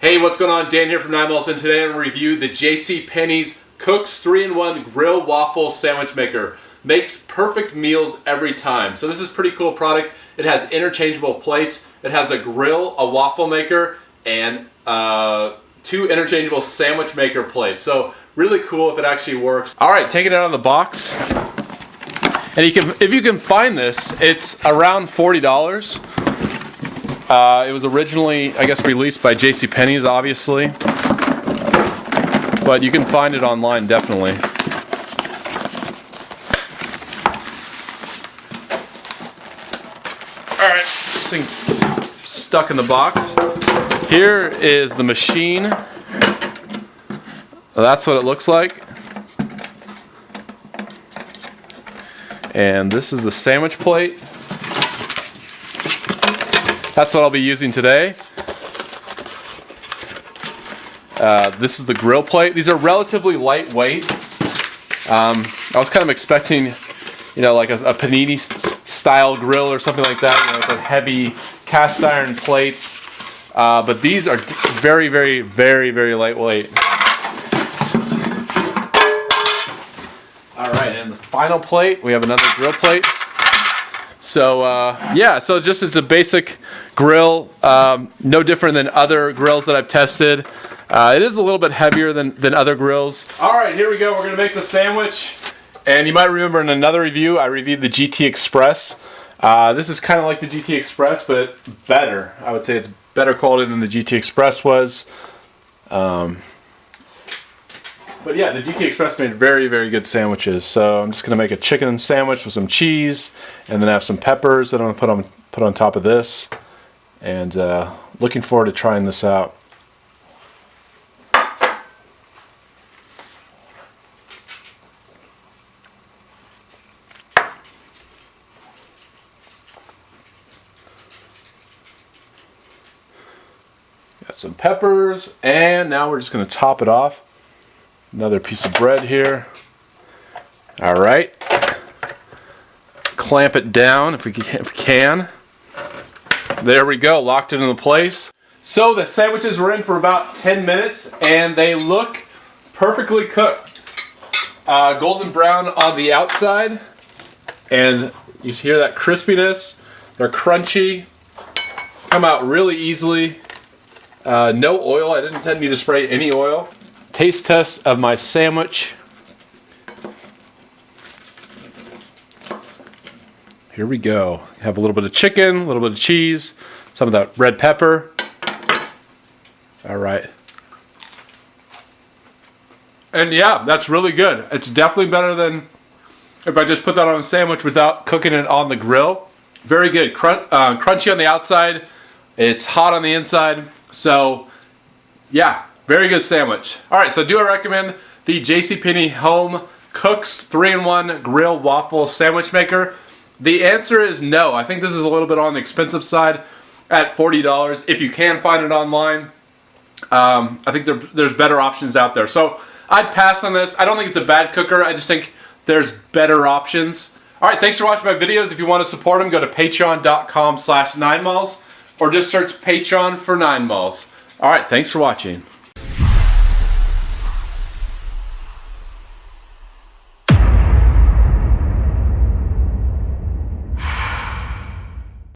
Hey, what's going on? Dan here from 9 Malls, and today I'm going to review the JCPenney's Cook's 3-in-1 Grill Waffle Sandwich Maker. Makes perfect meals every time. So this is a pretty cool product. It has interchangeable plates. It has a grill, a waffle maker, and 2 interchangeable sandwich maker plates. So really cool if it actually works. All right, taking it out of the box. And if you can find this, it's around $40. It was originally, I guess, released by JCPenney's, obviously, but you can find it online, definitely. All right, this thing's stuck in the box. Here is the machine. That's what it looks like. And this is the sandwich plate. That's what I'll be using today. This is the grill plate. These are relatively lightweight. I was kind of expecting, like a panini style grill or something like that, with heavy cast iron plates. But these are very, very, very, very lightweight. All right, and the final plate, we have another grill plate. So yeah, so just it's a basic grill, no different than other grills that I've tested. It is a little bit heavier than other grills. All right, here we go. We're gonna make the sandwich. And you might remember in another review, I reviewed the GT Express. This is kind of like the GT Express, but better. I would say it's better quality than the GT Express was. But yeah, the GT Express made very, very good sandwiches. So I'm just gonna make a chicken sandwich with some cheese, and then I have some peppers that I'm gonna put on top of this. And looking forward to trying this out. Got some peppers, and now we're just gonna top it off. Another piece of bread here. All right. Clamp it down if we can. There we go, locked it into place. So the sandwiches were in for about 10 minutes and they look perfectly cooked. Golden brown on the outside, and you hear that crispiness. They're crunchy, come out really easily. No oil, I didn't need to spray any oil. Taste test of my sandwich. Here we go. Have a little bit of chicken, a little bit of cheese, some of that red pepper. All right. And yeah, that's really good. It's definitely better than if I just put that on a sandwich without cooking it on the grill. Very good. Crunchy on the outside. It's hot on the inside. So yeah, very good sandwich. All right, so do I recommend the JCPenney Home Cooks 3-in-1 Grill Waffle Sandwich Maker? The answer is no. I think this is a little bit on the expensive side at $40. If you can find it online, I think there's better options out there. So I'd pass on this. I don't think it's a bad cooker. I just think there's better options. All right, thanks for watching my videos. If you want to support them, go to patreon.com/9malls or just search Patreon for 9 Malls. All right, thanks for watching.